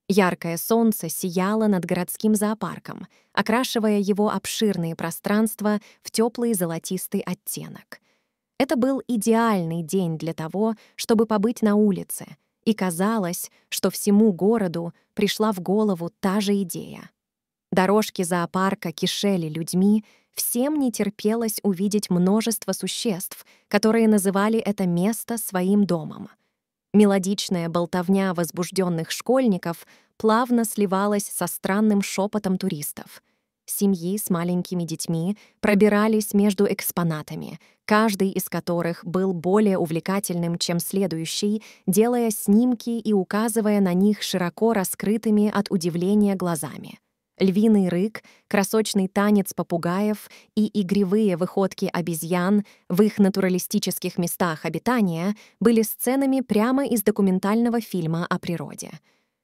Яркое солнце сияло над городским зоопарком, окрашивая его обширные пространства в теплый золотистый оттенок. Это был идеальный день для того, чтобы побыть на улице, и казалось, что всему городу пришла в голову та же идея. Дорожки зоопарка кишели людьми, всем не терпелось увидеть множество существ, которые называли это место своим домом. Мелодичная болтовня возбужденных школьников плавно сливалась со странным шепотом туристов. Семьи с маленькими детьми пробирались между экспонатами, каждый из которых был более увлекательным, чем следующий, делая снимки и указывая на них широко раскрытыми от удивления глазами. Львиный рык, красочный танец попугаев и игривые выходки обезьян в их натуралистических местах обитания были сценами прямо из документального фильма о природе.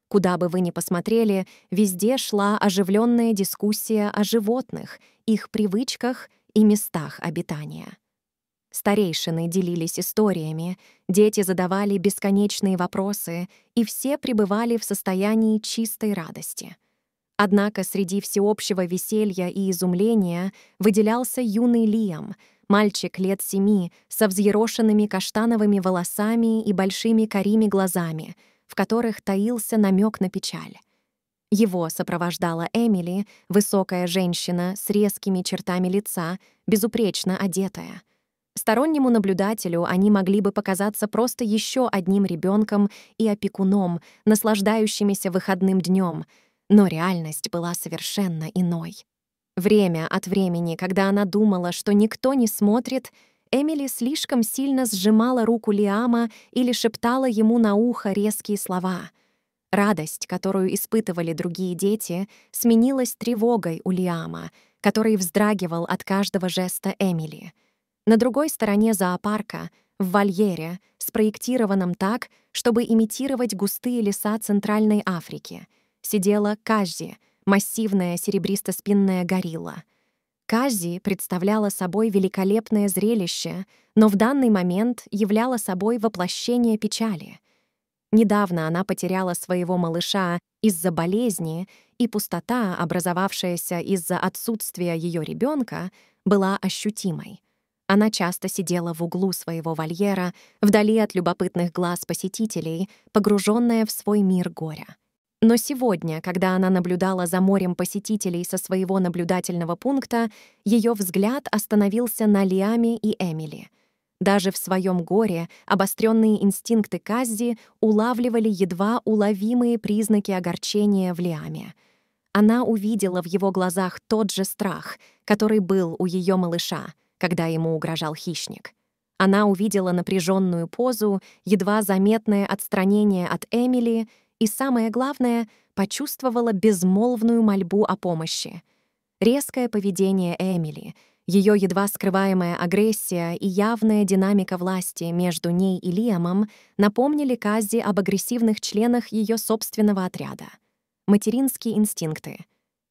Куда бы вы ни посмотрели, везде шла оживленная дискуссия о животных, их привычках и местах обитания. Старейшины делились историями, дети задавали бесконечные вопросы, и все пребывали в состоянии чистой радости. Однако среди всеобщего веселья и изумления выделялся юный Лиам, мальчик лет 7 со взъерошенными каштановыми волосами и большими карими глазами, в которых таился намек на печаль. Его сопровождала Эмили, высокая женщина с резкими чертами лица, безупречно одетая. Стороннему наблюдателю они могли бы показаться просто еще одним ребенком и опекуном, наслаждающимися выходным днем, но реальность была совершенно иной. Время от времени, когда она думала, что никто не смотрит, Эмили слишком сильно сжимала руку Лиама или шептала ему на ухо резкие слова. Радость, которую испытывали другие дети, сменилась тревогой у Лиама, который вздрагивал от каждого жеста Эмили. На другой стороне зоопарка, в вольере, спроектированном так, чтобы имитировать густые леса Центральной Африки, сидела Каззи, массивная серебристо-спинная горилла. Каззи представляла собой великолепное зрелище, но в данный момент являла собой воплощение печали. Недавно она потеряла своего малыша из-за болезни, и пустота, образовавшаяся из-за отсутствия ее ребенка, была ощутимой. Она часто сидела в углу своего вольера, вдали от любопытных глаз посетителей, погруженная в свой мир горя. Но сегодня, когда она наблюдала за морем посетителей со своего наблюдательного пункта, ее взгляд остановился на Лиаме и Эмили. Даже в своем горе обостренные инстинкты Каззи улавливали едва уловимые признаки огорчения в Лиаме. Она увидела в его глазах тот же страх, который был у ее малыша, когда ему угрожал хищник. Она увидела напряженную позу, едва заметное отстранение от Эмили и, самое главное, почувствовала безмолвную мольбу о помощи. Резкое поведение Эмили, ее едва скрываемая агрессия и явная динамика власти между ней и Лиамом напомнили Каззи об агрессивных членах ее собственного отряда. Материнские инстинкты.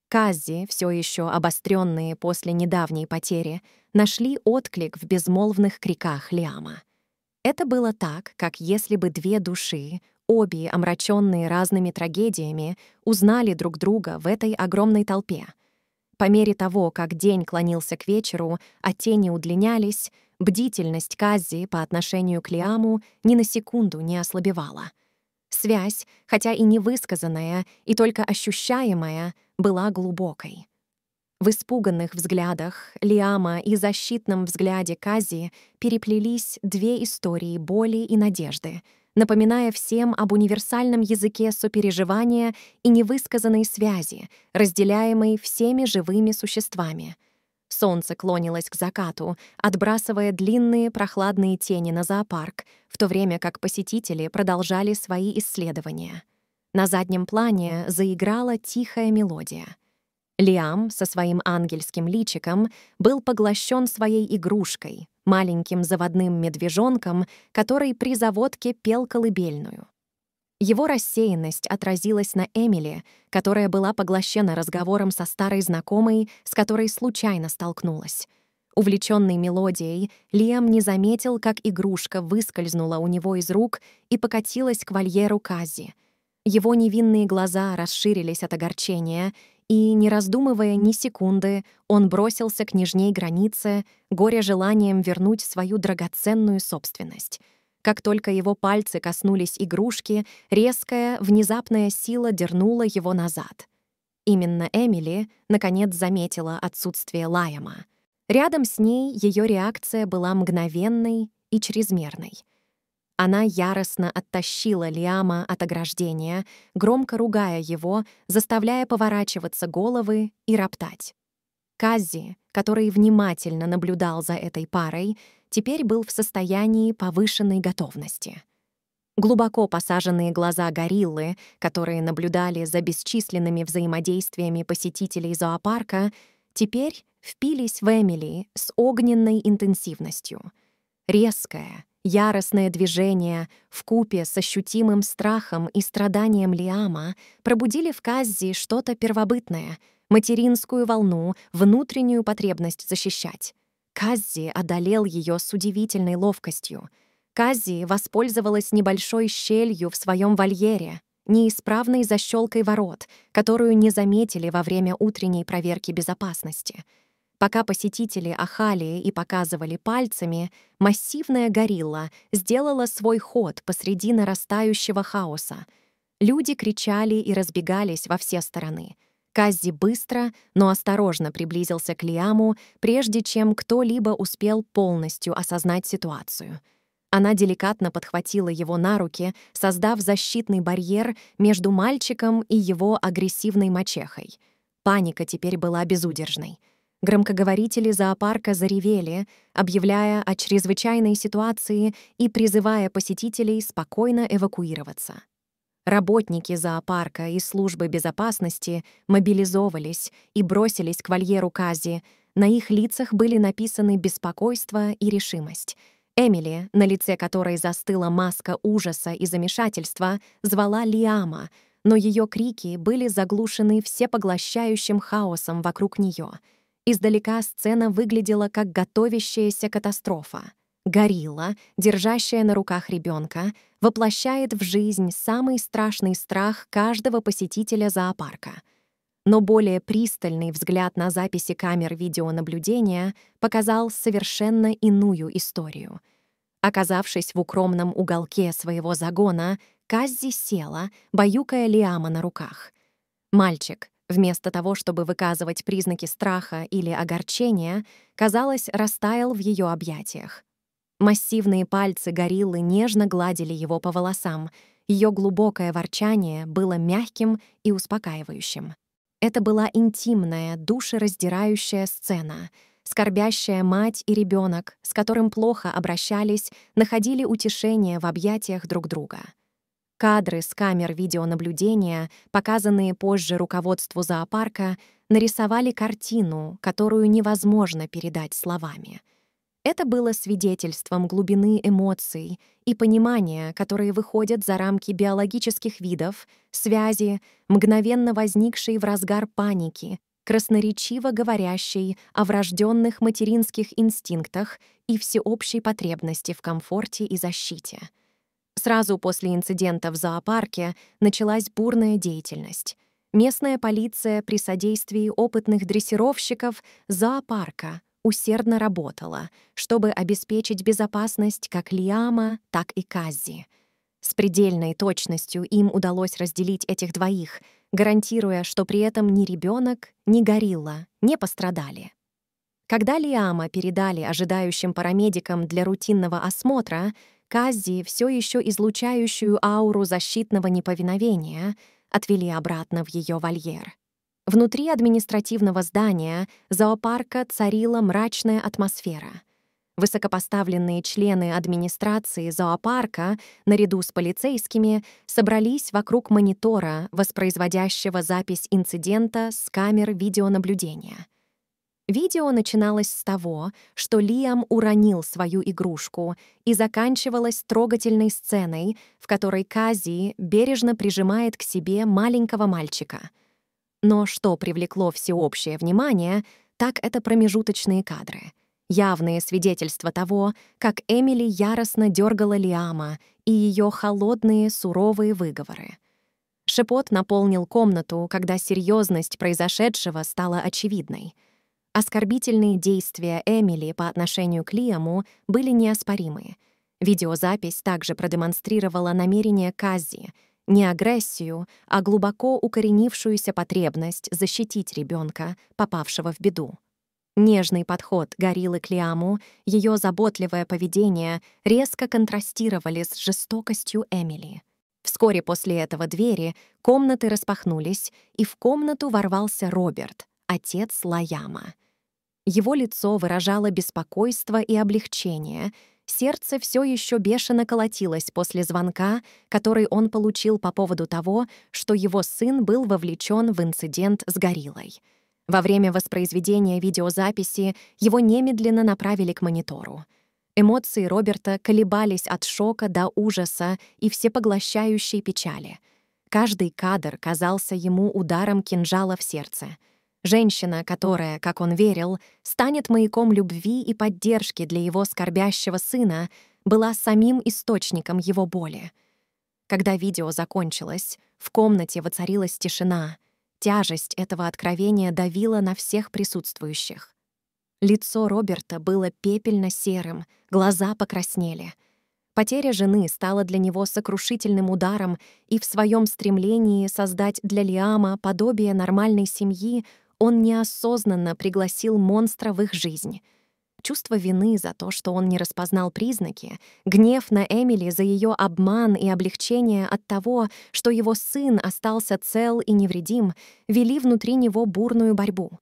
Каззи, все еще обостренные после недавней потери, нашли отклик в безмолвных криках Лиама. Это было так, как если бы две души, обе омраченные разными трагедиями, узнали друг друга в этой огромной толпе. По мере того, как день клонился к вечеру, а тени удлинялись, бдительность Каззи по отношению к Лиаму ни на секунду не ослабевала. Связь, хотя и невысказанная, и только ощущаемая, была глубокой. В испуганных взглядах Лиама и защитном взгляде Каззи переплелись две истории боли и надежды, напоминая всем об универсальном языке сопереживания и невысказанной связи, разделяемой всеми живыми существами. Солнце клонилось к закату, отбрасывая длинные прохладные тени на зоопарк, в то время как посетители продолжали свои исследования. На заднем плане заиграла тихая мелодия. Лиам со своим ангельским личиком был поглощен своей игрушкой, маленьким заводным медвежонком, который при заводке пел колыбельную. Его рассеянность отразилась на Эмили, которая была поглощена разговором со старой знакомой, с которой случайно столкнулась. Увлечённый мелодией, Лиам не заметил, как игрушка выскользнула у него из рук и покатилась к вольеру Каззи. Его невинные глаза расширились от огорчения, и, не раздумывая ни секунды, он бросился к нижней границе, горя желанием вернуть свою драгоценную собственность. Как только его пальцы коснулись игрушки, резкая, внезапная сила дернула его назад. Именно Эмили, наконец, заметила отсутствие Лайама. Рядом с ней ее реакция была мгновенной и чрезмерной. Она яростно оттащила Лиама от ограждения, громко ругая его, заставляя поворачиваться головы и роптать. Каззи, который внимательно наблюдал за этой парой, теперь был в состоянии повышенной готовности. Глубоко посаженные глаза гориллы, которые наблюдали за бесчисленными взаимодействиями посетителей зоопарка, теперь впились в Эмили с огненной интенсивностью. Резкое, яростное движение вкупе с ощутимым страхом и страданием Лиама пробудили в Каззи что-то первобытное, материнскую волну, внутреннюю потребность защищать. Каззи одолел ее с удивительной ловкостью. Каззи воспользовалась небольшой щелью в своем вольере, неисправной защелкой ворот, которую не заметили во время утренней проверки безопасности. Пока посетители ахали и показывали пальцами, массивная горилла сделала свой ход посреди нарастающего хаоса. Люди кричали и разбегались во все стороны. Каззи быстро, но осторожно приблизился к Лиаму, прежде чем кто-либо успел полностью осознать ситуацию. Она деликатно подхватила его на руки, создав защитный барьер между мальчиком и его агрессивной мачехой. Паника теперь была безудержной. Громкоговорители зоопарка заревели, объявляя о чрезвычайной ситуации и призывая посетителей спокойно эвакуироваться. Работники зоопарка и службы безопасности мобилизовались и бросились к вольеру Каззи. На их лицах были написаны беспокойство и решимость. Эмили, на лице которой застыла маска ужаса и замешательства, звала Лиама, но ее крики были заглушены всепоглощающим хаосом вокруг нее. Издалека сцена выглядела как готовящаяся катастрофа. Горилла, держащая на руках ребенка, воплощает в жизнь самый страшный страх каждого посетителя зоопарка. Но более пристальный взгляд на записи камер видеонаблюдения показал совершенно иную историю. Оказавшись в укромном уголке своего загона, Каззи села, баюкая Лиама на руках. Мальчик, вместо того, чтобы выказывать признаки страха или огорчения, казалось, растаял в ее объятиях. Массивные пальцы гориллы нежно гладили его по волосам, ее глубокое ворчание было мягким и успокаивающим. Это была интимная, душераздирающая сцена. Скорбящая мать и ребенок, с которым плохо обращались, находили утешение в объятиях друг друга. Кадры с камер видеонаблюдения, показанные позже руководству зоопарка, нарисовали картину, которую невозможно передать словами. Это было свидетельством глубины эмоций и понимания, которые выходят за рамки биологических видов, связи, мгновенно возникшей в разгар паники, красноречиво говорящей о врожденных материнских инстинктах и всеобщей потребности в комфорте и защите. Сразу после инцидента в зоопарке началась бурная деятельность. Местная полиция при содействии опытных дрессировщиков зоопарка усердно работала, чтобы обеспечить безопасность как Лиама, так и Каззи. С предельной точностью им удалось разделить этих двоих, гарантируя, что при этом ни ребенок, ни горилла не пострадали. Когда Лиама передали ожидающим парамедикам для рутинного осмотра, Каззи, все еще излучающую ауру защитного неповиновения, отвели обратно в ее вольер. Внутри административного здания зоопарка царила мрачная атмосфера. Высокопоставленные члены администрации зоопарка, наряду с полицейскими, собрались вокруг монитора, воспроизводящего запись инцидента с камер видеонаблюдения. Видео начиналось с того, что Лиам уронил свою игрушку, и заканчивалось трогательной сценой, в которой Каззи бережно прижимает к себе маленького мальчика. Но что привлекло всеобщее внимание, так это промежуточные кадры. Явные свидетельства того, как Эмили яростно дергала Лиама и ее холодные, суровые выговоры. Шепот наполнил комнату, когда серьезность произошедшего стала очевидной. Оскорбительные действия Эмили по отношению к Лиаму были неоспоримы. Видеозапись также продемонстрировала намерение Каззи, не агрессию, а глубоко укоренившуюся потребность защитить ребенка, попавшего в беду. Нежный подход гориллы к Лиаму, ее заботливое поведение резко контрастировали с жестокостью Эмили. Вскоре после этого двери комнаты распахнулись, и в комнату ворвался Роберт, отец Лаяма. Его лицо выражало беспокойство и облегчение. Сердце все еще бешено колотилось после звонка, который он получил по поводу того, что его сын был вовлечен в инцидент с гориллой. Во время воспроизведения видеозаписи его немедленно направили к монитору. Эмоции Роберта колебались от шока до ужаса и всепоглощающей печали. Каждый кадр казался ему ударом кинжала в сердце. Женщина, которая, как он верил, станет маяком любви и поддержки для его скорбящего сына, была самим источником его боли. Когда видео закончилось, в комнате воцарилась тишина. Тяжесть этого откровения давила на всех присутствующих. Лицо Роберта было пепельно-серым, глаза покраснели. Потеря жены стала для него сокрушительным ударом, и в своем стремлении создать для Лиама подобие нормальной семьи он неосознанно пригласил монстра в их жизнь. Чувство вины за то, что он не распознал признаки, гнев на Эмили за ее обман и облегчение от того, что его сын остался цел и невредим, вели внутри него бурную борьбу.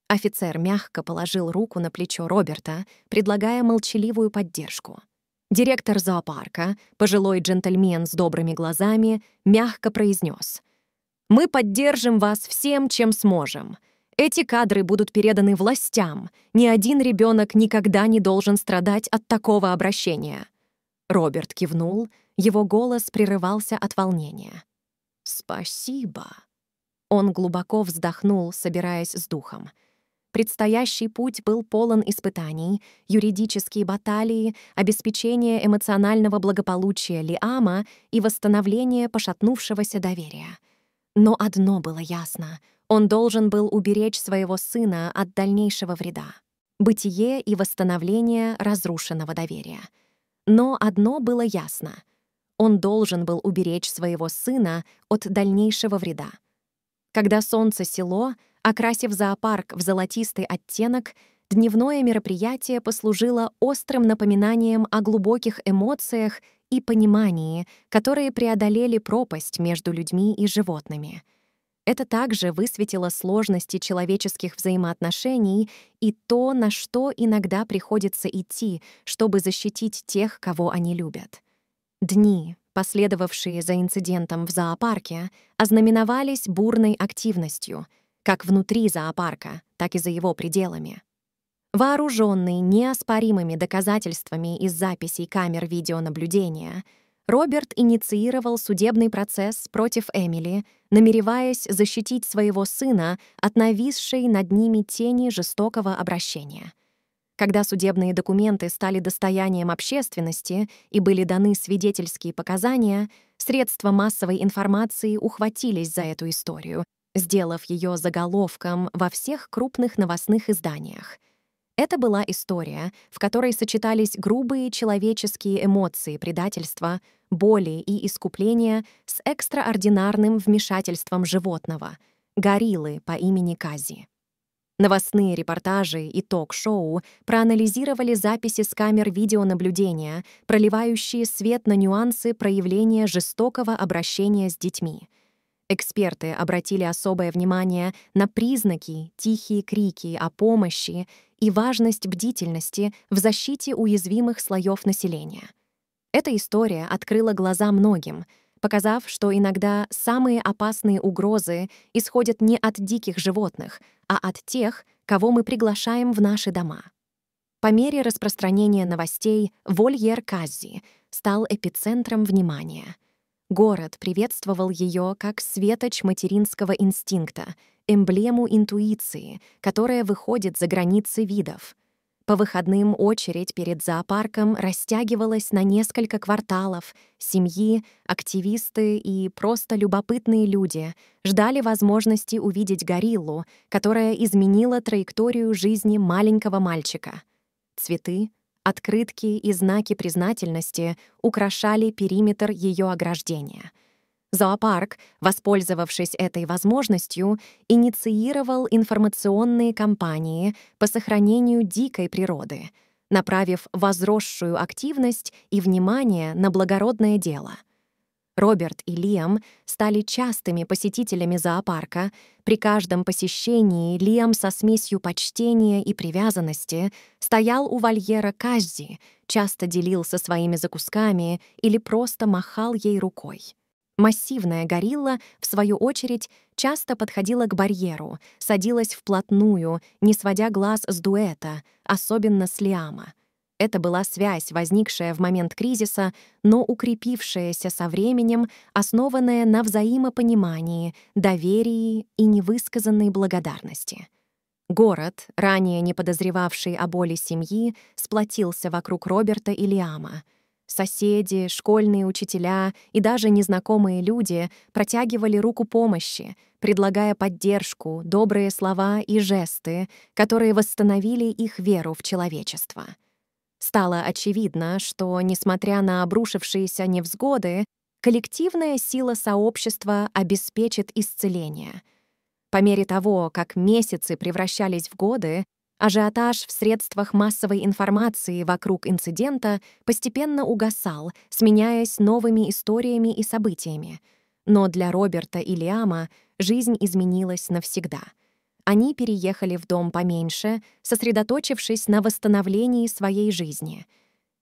Офицер мягко положил руку на плечо Роберта, предлагая молчаливую поддержку. Директор зоопарка, пожилой джентльмен с добрыми глазами, мягко произнес: «Мы поддержим вас всем, чем сможем. Эти кадры будут переданы властям. Ни один ребенок никогда не должен страдать от такого обращения». Роберт кивнул, его голос прерывался от волнения. «Спасибо». Он глубоко вздохнул, собираясь с духом. Предстоящий путь был полон испытаний, юридические баталии, обеспечение эмоционального благополучия Лиама и восстановление пошатнувшегося доверия. Но одно было ясно — он должен был уберечь своего сына от дальнейшего вреда — бытие и восстановление разрушенного доверия. Но одно было ясно — он должен был уберечь своего сына от дальнейшего вреда. Когда солнце село, окрасив зоопарк в золотистый оттенок, дневное мероприятие послужило острым напоминанием о глубоких эмоциях и понимании, которые преодолели пропасть между людьми и животными. Это также высветило сложности человеческих взаимоотношений и то, на что иногда приходится идти, чтобы защитить тех, кого они любят. Дни, последовавшие за инцидентом в зоопарке, ознаменовались бурной активностью, как внутри зоопарка, так и за его пределами. Вооруженный неоспоримыми доказательствами из записей камер видеонаблюдения, Роберт инициировал судебный процесс против Эмили, намереваясь защитить своего сына от нависшей над ними тени жестокого обращения. Когда судебные документы стали достоянием общественности и были даны свидетельские показания, средства массовой информации ухватились за эту историю, сделав ее заголовком во всех крупных новостных изданиях. Это была история, в которой сочетались грубые человеческие эмоции предательства, боли и искупления с экстраординарным вмешательством животного — гориллы по имени Каззи. Новостные репортажи и ток-шоу проанализировали записи с камер видеонаблюдения, проливающие свет на нюансы проявления жестокого обращения с детьми. Эксперты обратили особое внимание на признаки, тихие крики о помощи и важность бдительности в защите уязвимых слоев населения. Эта история открыла глаза многим, показав, что иногда самые опасные угрозы исходят не от диких животных, а от тех, кого мы приглашаем в наши дома. По мере распространения новостей вольер Каззи стал эпицентром внимания. Город приветствовал ее как светоч материнского инстинкта, эмблему интуиции, которая выходит за границы видов. По выходным очередь перед зоопарком растягивалась на несколько кварталов. Семьи, активисты и просто любопытные люди ждали возможности увидеть гориллу, которая изменила траекторию жизни маленького мальчика. Цветы, открытки и знаки признательности украшали периметр ее ограждения. Зоопарк, воспользовавшись этой возможностью, инициировал информационные кампании по сохранению дикой природы, направив возросшую активность и внимание на благородное дело. Роберт и Лиам стали частыми посетителями зоопарка. При каждом посещении Лиам со смесью почтения и привязанности стоял у вольера Каззи, часто делился своими закусками или просто махал ей рукой. Массивная горилла, в свою очередь, часто подходила к барьеру, садилась вплотную, не сводя глаз с дуэта, особенно с Лиама. Это была связь, возникшая в момент кризиса, но укрепившаяся со временем, основанная на взаимопонимании, доверии и невысказанной благодарности. Город, ранее не подозревавший о боли семьи, сплотился вокруг Роберта и Лиама. Соседи, школьные учителя и даже незнакомые люди протягивали руку помощи, предлагая поддержку, добрые слова и жесты, которые восстановили их веру в человечество. Стало очевидно, что, несмотря на обрушившиеся невзгоды, коллективная сила сообщества обеспечит исцеление. По мере того, как месяцы превращались в годы, ажиотаж в средствах массовой информации вокруг инцидента постепенно угасал, сменяясь новыми историями и событиями. Но для Роберта и Лиама жизнь изменилась навсегда. Они переехали в дом поменьше, сосредоточившись на восстановлении своей жизни.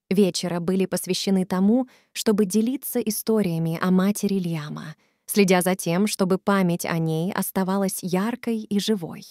Вечера были посвящены тому, чтобы делиться историями о матери Лиама, следя за тем, чтобы память о ней оставалась яркой и живой.